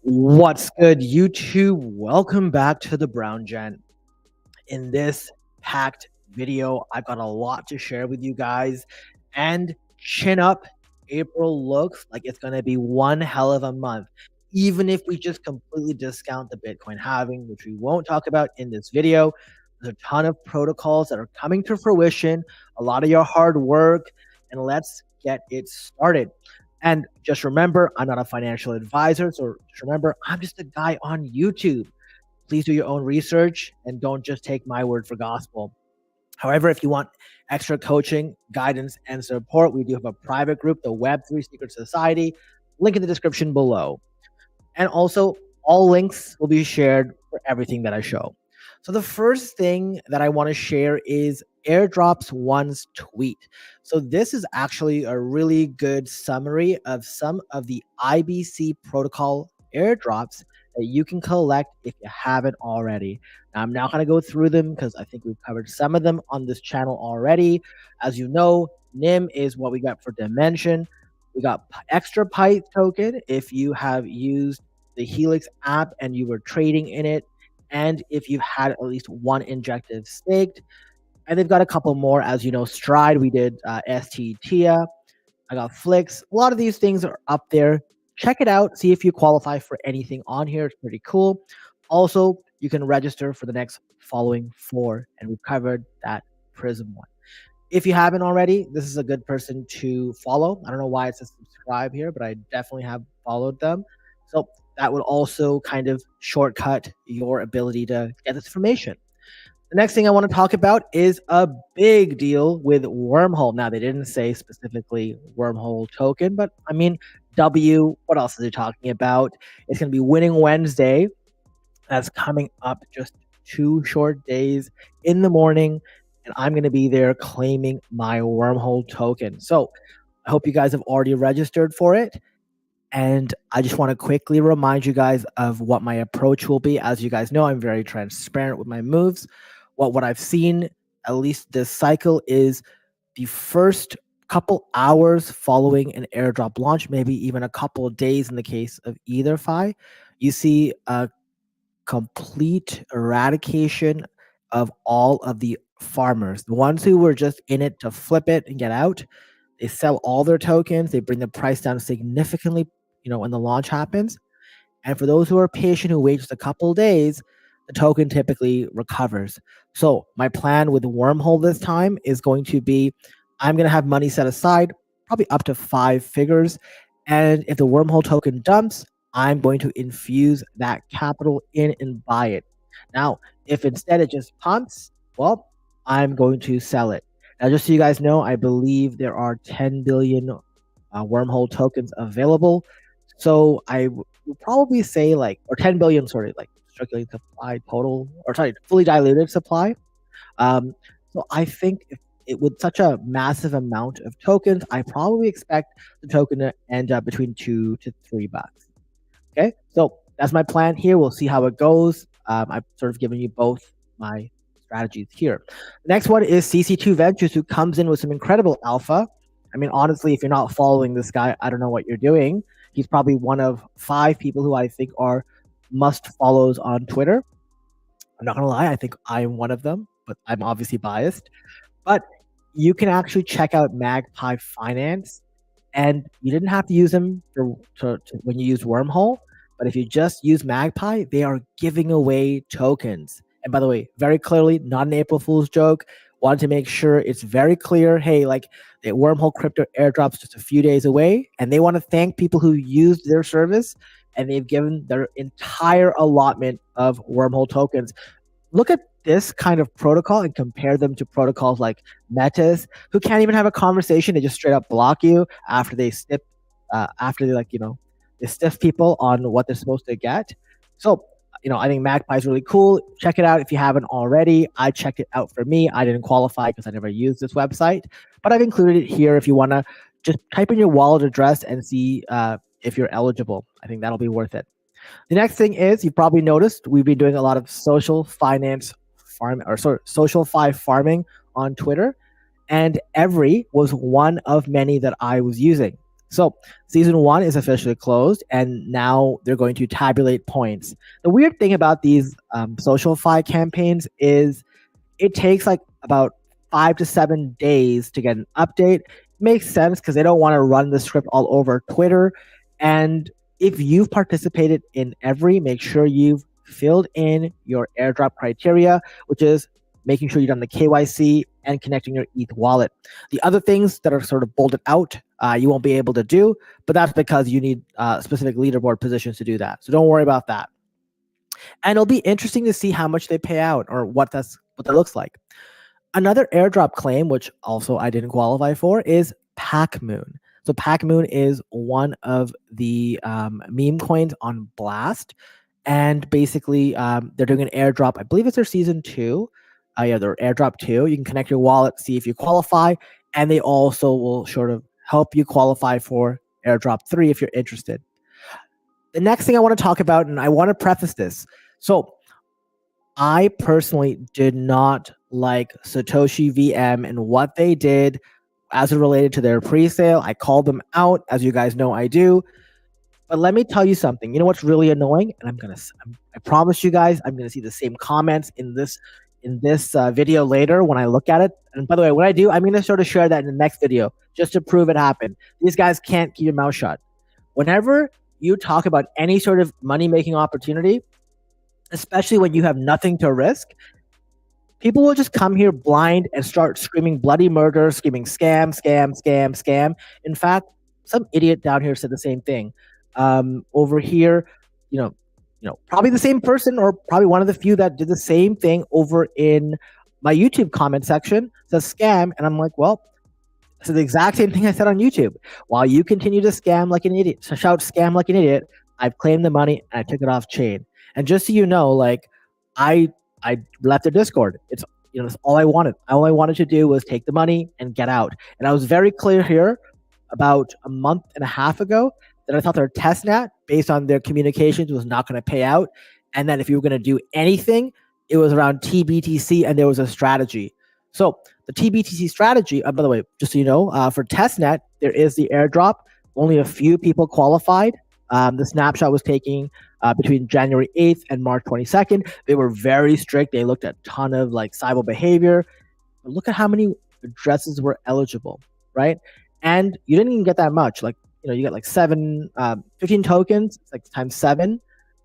What's good, YouTube? Welcome back to the Brown Gent. In this packed video, I've got a lot to share with you guys. And chin up, April looks like it's going to be one hell of a month. Even if we just completely discount the Bitcoin halving, which we won't talk about in this video, there's a ton of protocols that are coming to fruition, a lot of your hard work, and let's get it started. And just remember, I'm not a financial advisor. So just remember, I'm just a guy on YouTube. Please do your own research and don't just take my word for gospel. However, if you want extra coaching, guidance, and support, we do have a private group, the Web3 Secret Society. Link in the description below. And also, all links will be shared for everything that I show. So the first thing that I want to share is Airdrop's one's tweet. So this is actually a really good summary of some of the IBC protocol airdrops that you can collect if you haven't already. Now, I'm not going to go through them because I think we've covered some of them on this channel already. As you know, NIM is what we got for Dimension. We got extra Pi token if you have used the Helix app and you were trading in it, and if you've had at least one injective staked. And they've got a couple more, as you know, Stride, we did ST-TIA, I got Flix. A lot of these things are up there. Check it out, see if you qualify for anything on here. It's pretty cool. Also, you can register for the next following 4, and we've covered that Prism one. If you haven't already, this is a good person to follow. I don't know why it says subscribe here, but I definitely have followed them. So that would also kind of shortcut your ability to get this information. The next thing I want to talk about is a big deal with Wormhole. Now, they didn't say specifically Wormhole token, but I mean, what else is he talking about? It's going to be Winning Wednesday. That's coming up just 2 short days in the morning, and I'm going to be there claiming my Wormhole token. So I hope you guys have already registered for it. And I just want to quickly remind you guys of what my approach will be. As you guys know, I'm very transparent with my moves. What I've seen, at least this cycle, is the first couple hours following an airdrop launch, maybe even a couple of days in the case of EtherFi, you see a complete eradication of all of the farmers. The ones who were just in it to flip it and get out, they sell all their tokens. They bring the price down significantly, when the launch happens. And for those who are patient, who wait just a couple of days, the token typically recovers. So my plan with Wormhole this time is going to be, I'm going to have money set aside, probably up to 5 figures. And if the Wormhole token dumps, I'm going to infuse that capital in and buy it. Now, if instead it just pumps, well, I'm going to sell it. Now, just so you guys know, I believe there are 10 billion Wormhole tokens available. So I would probably say or 10 billion, circulating supply total, or fully diluted supply. So I think with such a massive amount of tokens, I probably expect the token to end up between $2 to $3. Okay, so that's my plan here. We'll see how it goes. I've sort of given you both my strategies here. The next one is CC2 Ventures, who comes in with some incredible alpha. I mean, honestly, if you're not following this guy, I don't know what you're doing. He's probably one of 5 people who I think are must follows on Twitter. I'm not gonna lie, I think I'm one of them, but I'm obviously biased. But you can actually check out Magpie Finance, and you didn't have to use them when you use Wormhole. But if you just use Magpie, they are giving away tokens. And by the way, very clearly, not an April Fool's joke. Wanted to make sure it's very clear. Hey, the Wormhole crypto airdrops just a few days away, and they want to thank people who used their service, and they've given their entire allotment of Wormhole tokens. Look at this kind of protocol and compare them to protocols like Metis, who can't even have a conversation. They just straight up block you after they stiff people on what they're supposed to get. So, I think Magpie is really cool. Check it out if you haven't already. I checked it out for me. I didn't qualify because I never used this website, but I've included it here if you want to just type in your wallet address and see if you're eligible. I think that'll be worth it. The next thing is, you've probably noticed we've been doing a lot of social finance social fi farming on Twitter, and Every was one of many that I was using. So season 1 is officially closed, and now they're going to tabulate points. The weird thing about these social fi campaigns is it takes like about 5 to 7 days to get an update. Makes sense because they don't want to run the script all over Twitter. And if you've participated in every, make sure you've filled in your airdrop criteria, which is making sure you've done the KYC and connecting your ETH wallet. The other things that are sort of bolded out, you won't be able to do, but that's because you need specific leaderboard positions to do that. So don't worry about that. And it'll be interesting to see how much they pay out or what that looks like. Another airdrop claim, which also I didn't qualify for, is PacMoon. So PacMoon is one of the meme coins on Blast, and basically they're doing an airdrop. I believe it's their season 2. Yeah, their airdrop 2. You can connect your wallet, see if you qualify, and they also will sort of help you qualify for airdrop 3 if you're interested. The next thing I want to talk about, and I want to preface this. So I personally did not like SatoshiVM and what they did as it related to their pre-sale. I called them out, as you guys know I do. But let me tell you something. You know what's really annoying? And I promise you guys, I'm gonna see the same comments in this video later when I look at it. And by the way, what I do, I'm gonna sort of share that in the next video just to prove it happened. These guys can't keep your mouth shut. Whenever you talk about any sort of money-making opportunity, especially when you have nothing to risk, people will just come here blind and start screaming bloody murder, screaming scam, scam, scam, scam. In fact, some idiot down here said the same thing. Over here, probably the same person or probably one of the few that did the same thing over in my YouTube comment section says scam. And I'm like, well, so the exact same thing I said on YouTube. While you continue to scam like an idiot, to shout scam like an idiot, I've claimed the money and I took it off chain. And just so you know, like I left the Discord. It's that's all I wanted. All I wanted to do was take the money and get out. And I was very clear here about a month and a half ago that I thought their testnet, based on their communications, was not going to pay out. And that if you were going to do anything, it was around TBTC and there was a strategy. So the TBTC strategy, by the way, just so you know, for testnet, there is the airdrop. Only a few people qualified. The snapshot was taking between January 8th and March 22nd. They were very strict. They looked at a ton of like cyber behavior. But look at how many addresses were eligible, right? And you didn't even get that much. Like, you get like 15 tokens, like times 7.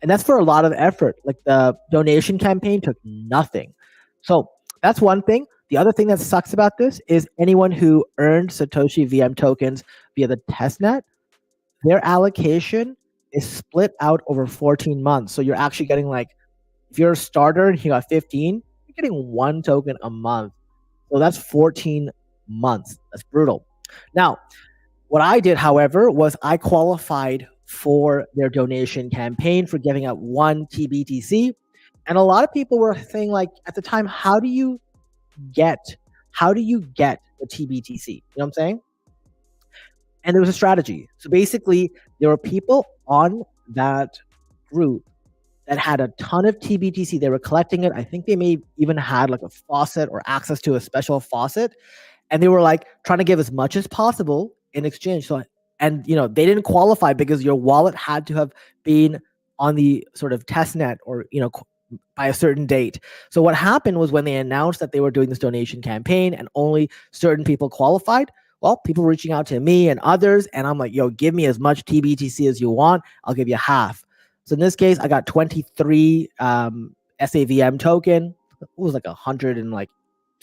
And that's for a lot of effort. Like the donation campaign took nothing. So that's one thing. The other thing that sucks about this is anyone who earned SatoshiVM tokens via the testnet, their allocation is split out over 14 months. So you're actually getting like, if you're a starter and you got 15, you're getting 1 token a month. So that's 14 months. That's brutal. Now, what I did, however, was I qualified for their donation campaign for giving out 1 TBTC. And a lot of people were saying, like, at the time, how do you get the TBTC? You know what I'm saying? And there was a strategy. So basically, there were people on that group that had a ton of TBTC. They were collecting it. I think they may even had like a faucet or access to a special faucet. And they were like trying to give as much as possible in exchange. So, and they didn't qualify because your wallet had to have been on the sort of testnet or, by a certain date. So what happened was when they announced that they were doing this donation campaign and only certain people qualified, well, people reaching out to me and others, and I'm like, yo, give me as much TBTC as you want. I'll give you half. So in this case, I got 23 SAVM token. It was like $170,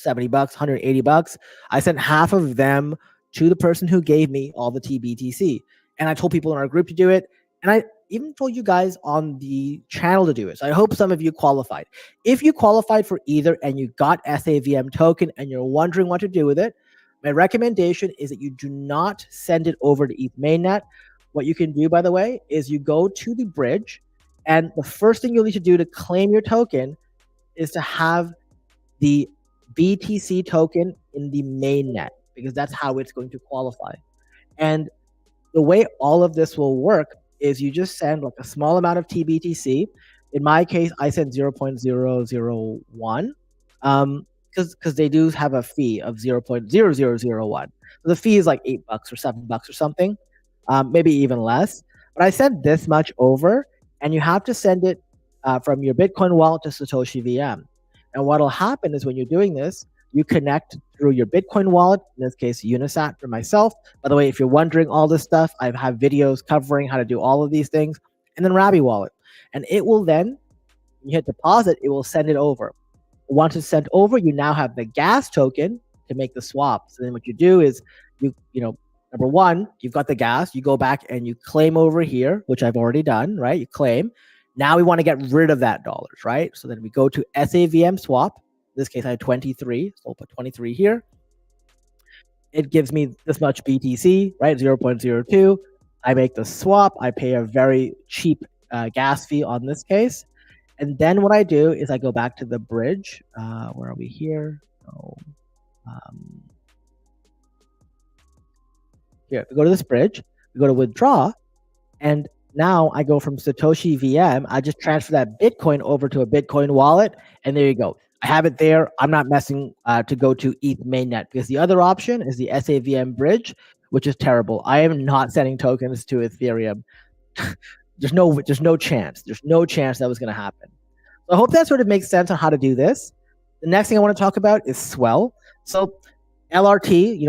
$180. I sent half of them to the person who gave me all the TBTC. And I told people in our group to do it. And I even told you guys on the channel to do it. So I hope some of you qualified. If you qualified for either and you got SAVM token and you're wondering what to do with it, my recommendation is that you do not send it over to ETH mainnet. What you can do, by the way, is you go to the bridge, and the first thing you'll need to do to claim your token is to have the BTC token in the mainnet, because that's how it's going to qualify. And the way all of this will work is you just send like a small amount of TBTC. In my case, I sent 0.001 because they do have a fee of 0.0001. So the fee is like $8 or $7 or something. maybe even less. But I sent this much over, and you have to send it from your Bitcoin wallet to SatoshiVM. And what'll happen is when you're doing this, you connect through your Bitcoin wallet, in this case, Unisat for myself. By the way, if you're wondering all this stuff, I have videos covering how to do all of these things. And then Rabby wallet. And it will then, when you hit deposit, it will send it over. Once it's sent over, you now have the gas token to make the swap. So then what you do is number one, you've got the gas, you go back and you claim over here, which I've already done, right? You claim. Now we want to get rid of that dollars, right? So then we go to SAVM swap. In this case, I had 23, so I'll put 23 here. It gives me this much BTC, right? 0.02. I make the swap. I pay a very cheap gas fee on this case. And then what I do is I go back to the bridge. Where are we here? Here, we go to this bridge. We go to withdraw. And now I go from SatoshiVM. I just transfer that Bitcoin over to a Bitcoin wallet. And there you go. I have it there. I'm not messing to go to ETH mainnet, because the other option is the SAVM bridge, which is terrible. I am not sending tokens to Ethereum. There's no chance. There's no chance that was going to happen. So I hope that sort of makes sense on how to do this. The next thing I want to talk about is Swell. So LRT,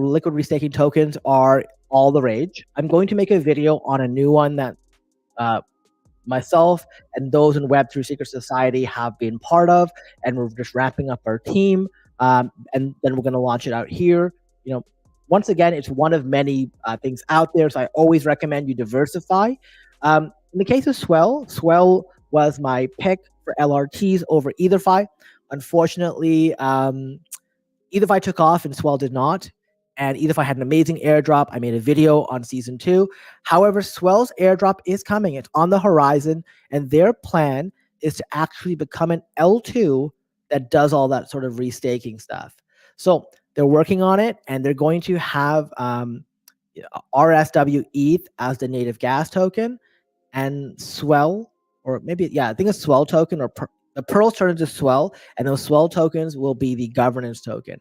liquid restaking tokens are all the rage. I'm going to make a video on a new one that myself and those in Web3 Secret Society have been part of, and we're just wrapping up our team. And then we're going to launch it out here. Once again, it's one of many things out there, so I always recommend you diversify. In the case of Swell was my pick for LRTs over EtherFi. Unfortunately, EtherFi took off and Swell did not. And EtherFi had an amazing airdrop. I made a video on season 2. However, Swell's airdrop is coming. It's on the horizon. And their plan is to actually become an L2 that does all that sort of restaking stuff. So they're working on it, and they're going to have RSW ETH as the native gas token, and Swell, or maybe, I think a Swell token, or the Pearls turn into Swell, and those Swell tokens will be the governance token.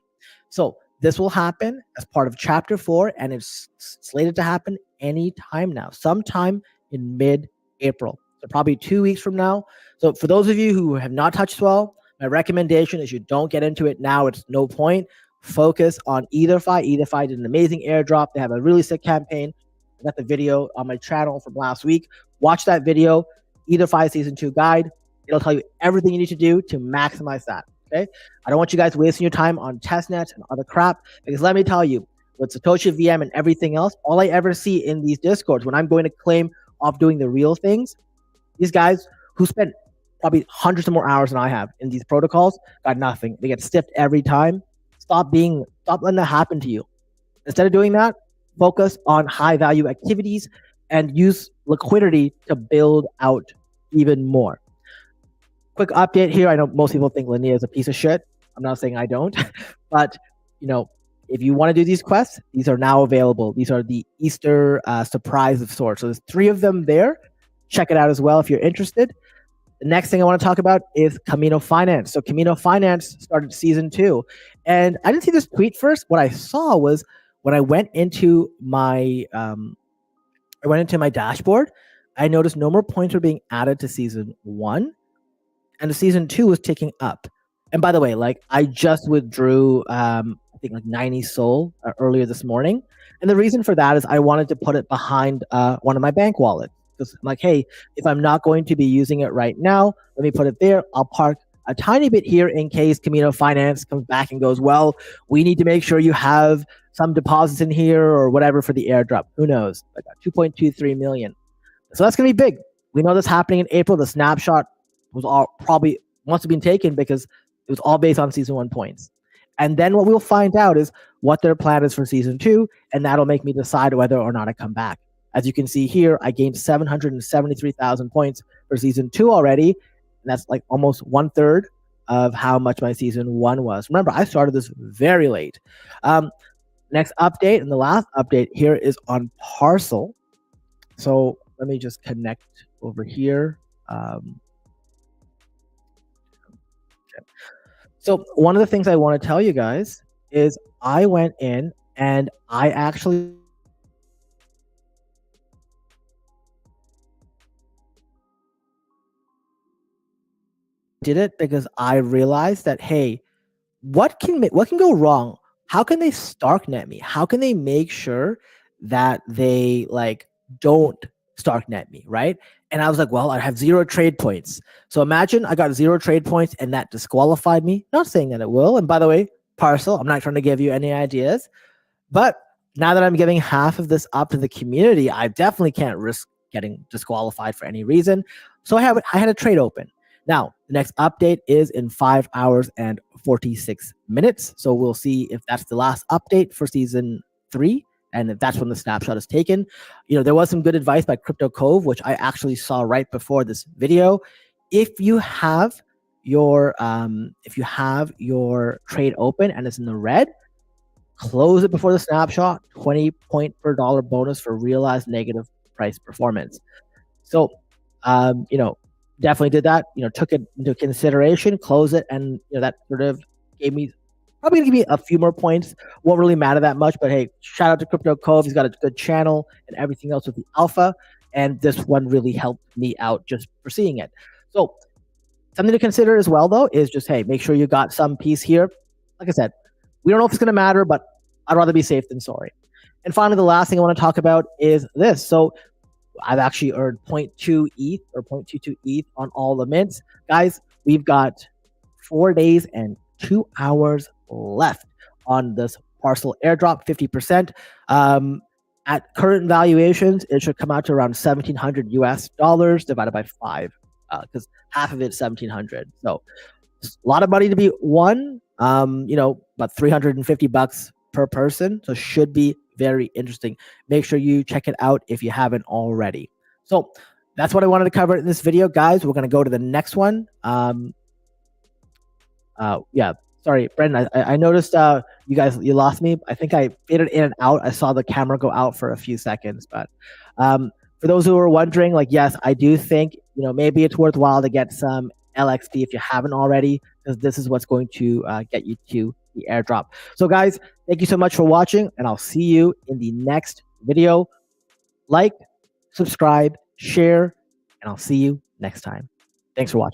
So this will happen as part of Chapter 4, and it's slated to happen any time now, sometime in mid-April. So probably 2 weeks from now. So for those of you who have not touched Swell, my recommendation is you don't get into it now. It's no point. Focus on EtherFi. EtherFi did an amazing airdrop. They have a really sick campaign. I got the video on my channel from last week. Watch that video, EtherFi Season 2 guide. It'll tell you everything you need to do to maximize that, okay? I don't want you guys wasting your time on testnets and other crap, because let me tell you, with SatoshiVM and everything else, all I ever see in these Discords, when I'm going to claim off doing the real things, these guys who spent probably hundreds of more hours than I have in these protocols got nothing. They get stiffed every time. Stop letting that happen to you. Instead of doing that, focus on high value activities and use liquidity to build out even more. Quick update here. I know most people think LINEA is a piece of shit. I'm not saying I don't, but if you want to do these quests, these are now available. These are the Easter surprise of sorts. So there's 3 of them there. Check it out as well if you're interested. The next thing I want to talk about is Kamino Finance. So Kamino Finance started season 2. And I didn't see this tweet first. What I saw was when I went into my dashboard, I noticed no more points were being added to season 1, and the season 2 was ticking up. And by the way, I just withdrew I think 90 SOL earlier this morning. And the reason for that is I wanted to put it behind one of my bank wallets. Because I'm like, hey, if I'm not going to be using it right now, let me put it there. I'll park a tiny bit here in case Kamino Finance comes back and goes, well, we need to make sure you have some deposits in here or whatever for the airdrop. Who knows? I got 2.23 million. So that's going to be big. We know this happening in April. The snapshot was all probably must have been taken because it was all based on season 1 points. And then what we'll find out is what their plan is for season 2, and that'll make me decide whether or not I come back. As you can see here, I gained 773,000 points for season 2 already. And that's like almost 1/3 of how much my season 1 was. Remember, I started this very late. Next update, and the last update here is on Parcl. So let me just connect over here. Okay. So one of the things I want to tell you guys is I went in and I actually did it because I realized that, hey, what can go wrong? How can they starknet me? How can they make sure that they like don't starknet me, right? And I was like, well, I have 0 trade points. So imagine I got 0 trade points and that disqualified me. Not saying that it will. And by the way, Parcl, I'm not trying to give you any ideas, but now that I'm giving half of this up to the community, I definitely can't risk getting disqualified for any reason. So I had a trade open. Now, the next update is in 5 hours and 46 minutes. So we'll see if that's the last update for season 3. And if that's when the snapshot is taken. You know, there was some good advice by Crypto Cove, which I actually saw right before this video. If you have your trade open and it's in the red, close it before the snapshot, 20 point per dollar bonus for realized negative price performance. So, you know, definitely did that, you know, took it into consideration, close it. And, you know, that sort of gave me, probably gonna give me a few more points. Won't really matter that much, but hey, shout out to Crypto Cove. He's got a good channel and everything else with the alpha. And this one really helped me out just for seeing it. So something to consider as well, though, is just, hey, make sure you got some piece here. Like I said, we don't know if it's going to matter, but I'd rather be safe than sorry. And finally, the last thing I want to talk about is this. So I've actually earned 0.2 ETH or 0.22 ETH on all the mints. Guys, we've got 4 days and 2 hours left on this Parcl airdrop, 50%. At current valuations, it should come out to around $1,700 divided by 5, because half of it's 1,700. So a lot of money to be won. You know, about $350 per person. So should be very interesting. Make sure you check it out if you haven't already. So that's what I wanted to cover in this video, guys. We're going to go to the next one. Yeah, sorry, Brendan. I noticed you lost me. I think I faded in and out. I saw the camera go out for a few seconds, but for those who are wondering, like, yes, I do think, you know, maybe it's worthwhile to get some LXP if you haven't already, because this is what's going to get you to the airdrop. So guys, thank you so much for watching, and I'll see you in the next video. Like, subscribe, share, and I'll see you next time. Thanks for watching.